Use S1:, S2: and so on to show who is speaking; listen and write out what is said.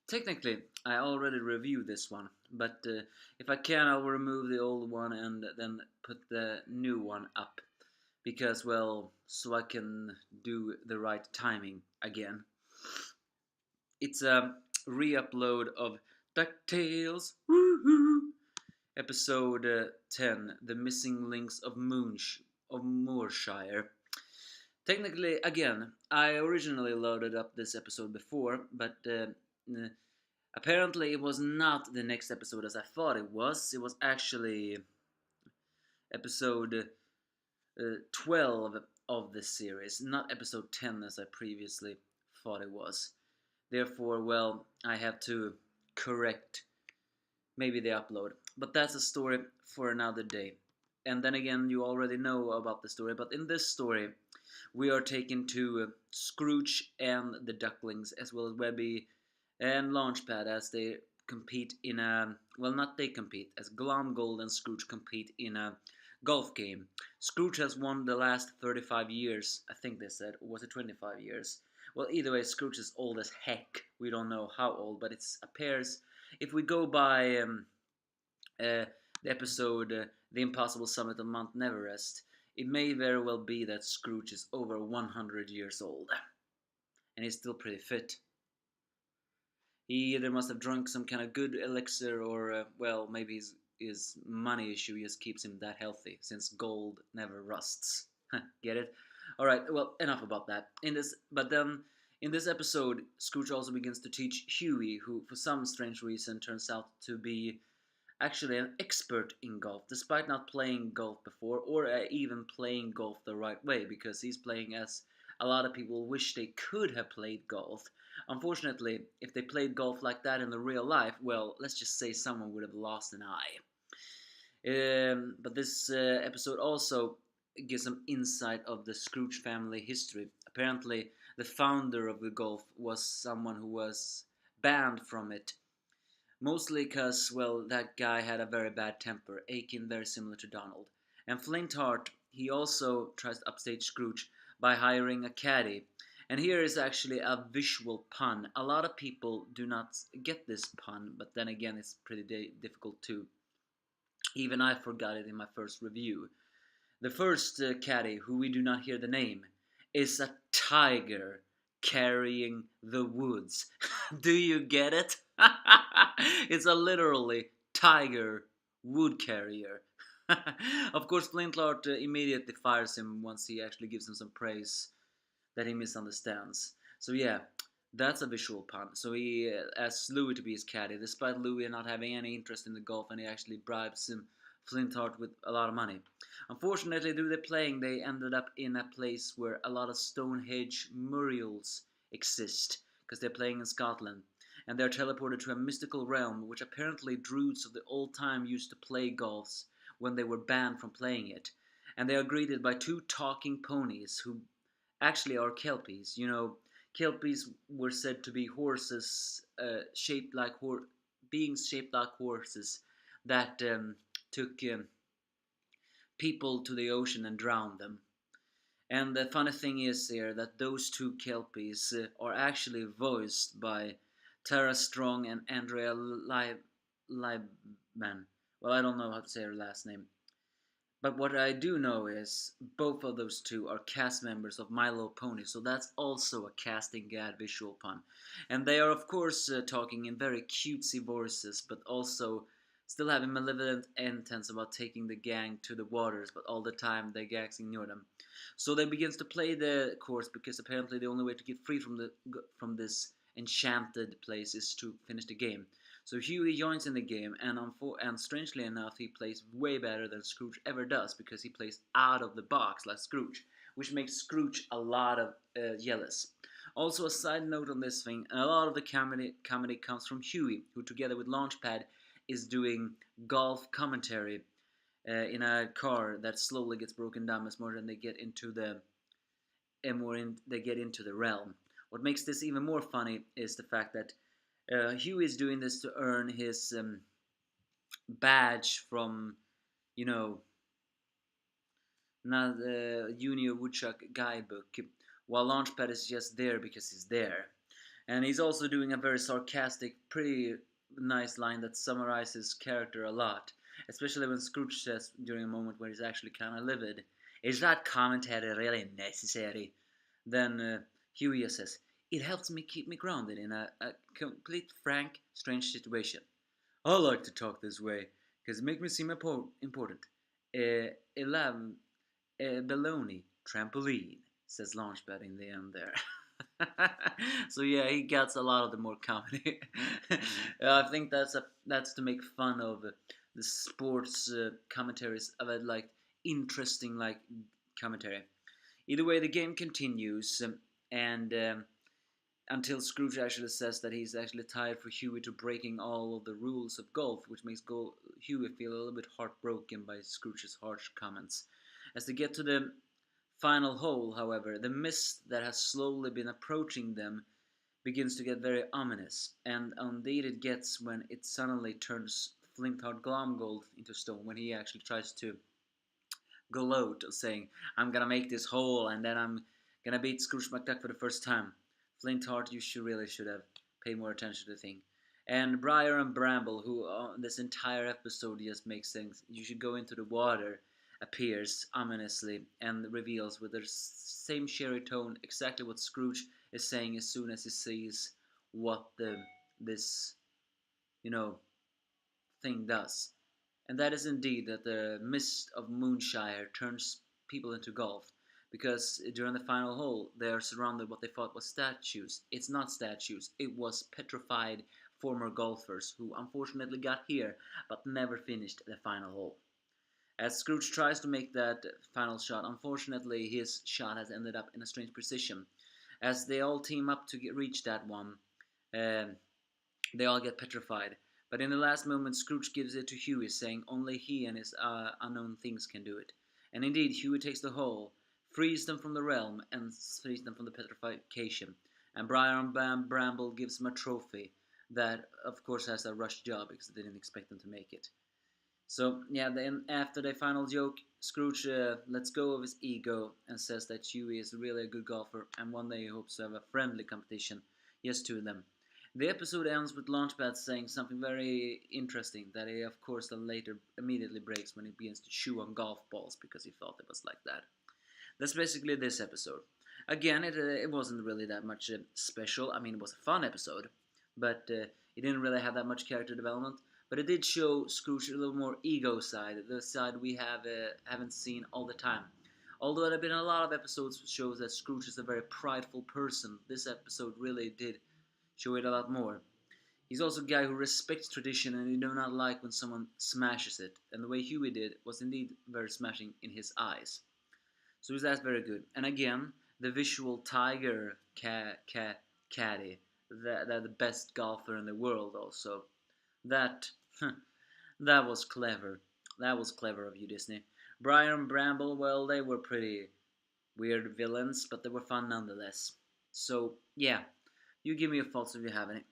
S1: Technically, I already reviewed this one, but if I can, I'll remove the old one and then put the new one up. Because, well, so I can do the right timing again. It's a re upload of Ducktales, woohoo! Episode 10, The Missing Links of Moonshire. Technically, again, I originally loaded up this episode before, but apparently it was not the next episode as I thought it was. It was actually episode 12 of this series, not episode 10 as I previously thought it was. Therefore, well, I have to correct maybe the upload. But that's a story for another day. And then again, you already know about the story, but in this story, we are taken to Scrooge and the Ducklings, as well as Webby and Launchpad, as they compete in a. Well, not they compete, as Glomgold and Scrooge compete in a golf game. Scrooge has won the last 35 years, I think they said, or was it 25 years? Well, either way, Scrooge is old as heck. We don't know how old, but it appears, if we go by the episode The Impossible Summit on Mount Everest, it may very well be that Scrooge is over 100 years old. And he's still pretty fit. He either must have drunk some kind of good elixir or, well, maybe his money issue just keeps him that healthy, since gold never rusts. Get it? Alright, well, enough about that. But then, in this episode, Scrooge also begins to teach Huey, who for some strange reason turns out to be actually an expert in golf, despite not playing golf before or even playing golf the right way, because he's playing as a lot of people wish they could have played golf. Unfortunately, if they played golf like that in the real life, well, let's just say someone would have lost an eye. But this episode also gives some insight of the Scrooge family history. Apparently, the founder of the golf was someone who was banned from it. Mostly because, well, that guy had a very bad temper, Aiken very similar to Donald. And Flintheart, he also tries to upstage Scrooge by hiring a caddy. And here is actually a visual pun. A lot of people do not get this pun, but then again, it's pretty difficult too. Even I forgot it in my first review. The first caddy, who we do not hear the name, is a tiger carrying the woods. Do you get it? It's a literally tiger wood carrier. Of course, Flintlord immediately fires him once he actually gives him some praise that he misunderstands. So yeah, that's a visual pun. So he asks Louis to be his caddy, despite Louis not having any interest in the golf, and he actually bribes him, Flintheart, with a lot of money. Unfortunately, due to the playing, they ended up in a place where a lot of Stonehenge murals exist, because they're playing in Scotland. And they're teleported to a mystical realm, which apparently Druids of the old time used to play golfs when they were banned from playing it. And they are greeted by two talking ponies who actually are kelpies. You know, kelpies were said to be horses, beings shaped like horses that took people to the ocean and drowned them. And the funny thing is here that those two kelpies are actually voiced by Tara Strong and Andrea Liebman. Well, I don't know how to say her last name. But what I do know is both of those two are cast members of My Little Pony, so that's also a casting gad visual pun. And they are, of course, talking in very cutesy voices, but also still having malevolent intents about taking the gang to the waters, but all the time the gangs ignore them. So they begins to play the course because apparently the only way to get free from this enchanted place is to finish the game. So Huey joins in the game, and strangely enough, he plays way better than Scrooge ever does because he plays out of the box like Scrooge, which makes Scrooge a lot of jealous. Also, a side note on this thing: a lot of the comedy comes from Huey, who together with Launchpad is doing golf commentary in a car that slowly gets broken down as more than they get into the realm. What makes this even more funny is the fact that Huey is doing this to earn his badge from, you know, not the Junior Woodchuck guidebook, while Launchpad is just there because he's there. And he's also doing a very sarcastic, pretty nice line that summarizes character a lot, especially when Scrooge says during a moment where he's actually kind of livid, "Is that commentary really necessary?" Then Huey says, "It helps me keep me grounded in a complete, frank, strange situation. I like to talk this way because it makes me seem important. 11 baloney trampoline," says Launchpad in the end there. So yeah, he gets a lot of the more comedy. I think that's to make fun of the sports commentaries of it, like interesting like commentary. Either way, the game continues, and until Scrooge actually says that he's actually tired for Huey to breaking all of the rules of golf, which makes Huey feel a little bit heartbroken by Scrooge's harsh comments. As they get to the final hole, however, the mist that has slowly been approaching them begins to get very ominous, and indeed it gets when it suddenly turns flint hard gold into stone when he actually tries to gloat, saying, "I'm gonna make this hole, and then I'm gonna beat Scrooge McDuck for the first time." Flintheart, you should have paid more attention to the thing. And Briar and Bramble, who this entire episode just makes things, "You should go into the water," appears ominously and reveals with the same cheery tone exactly what Scrooge is saying as soon as he sees what this you know thing does. And that is indeed that the mist of Moonshire turns people into golf. Because during the final hole, they are surrounded what they thought was statues. It's not statues, it was petrified former golfers who unfortunately got here but never finished the final hole. As Scrooge tries to make that final shot, unfortunately his shot has ended up in a strange position. As they all team up to reach that one, um, they all get petrified. But in the last moment, Scrooge gives it to Huey, saying only he and his unknown things can do it. And indeed, Huey takes the whole, frees them from the realm, and frees them from the petrification. And Briar and Bramble gives him a trophy that, of course, has a rush job because they didn't expect them to make it. So, yeah, then after the final joke, Scrooge lets go of his ego and says that Huey is really a good golfer and one day he hopes to have a friendly competition, just two of them. The episode ends with Launchpad saying something very interesting that he, of course, then later immediately breaks when he begins to chew on golf balls because he thought it was like that. That's basically this episode. Again, it wasn't really that much special. I mean, it was a fun episode, but it didn't really have that much character development. But it did show Scrooge a little more ego side, the side we haven't seen all the time. Although there have been a lot of episodes that shows that Scrooge is a very prideful person, this episode really did show it a lot more. He's also a guy who respects tradition and he do not like when someone smashes it. And the way Huey did was indeed very smashing in his eyes. So that's very good. And again, the visual tiger caddy, the best golfer in the world also. That that was clever. That was clever of you, Disney. Briar and Bramble, well, they were pretty weird villains, but they were fun nonetheless. So, yeah, you give me your thoughts if you have any.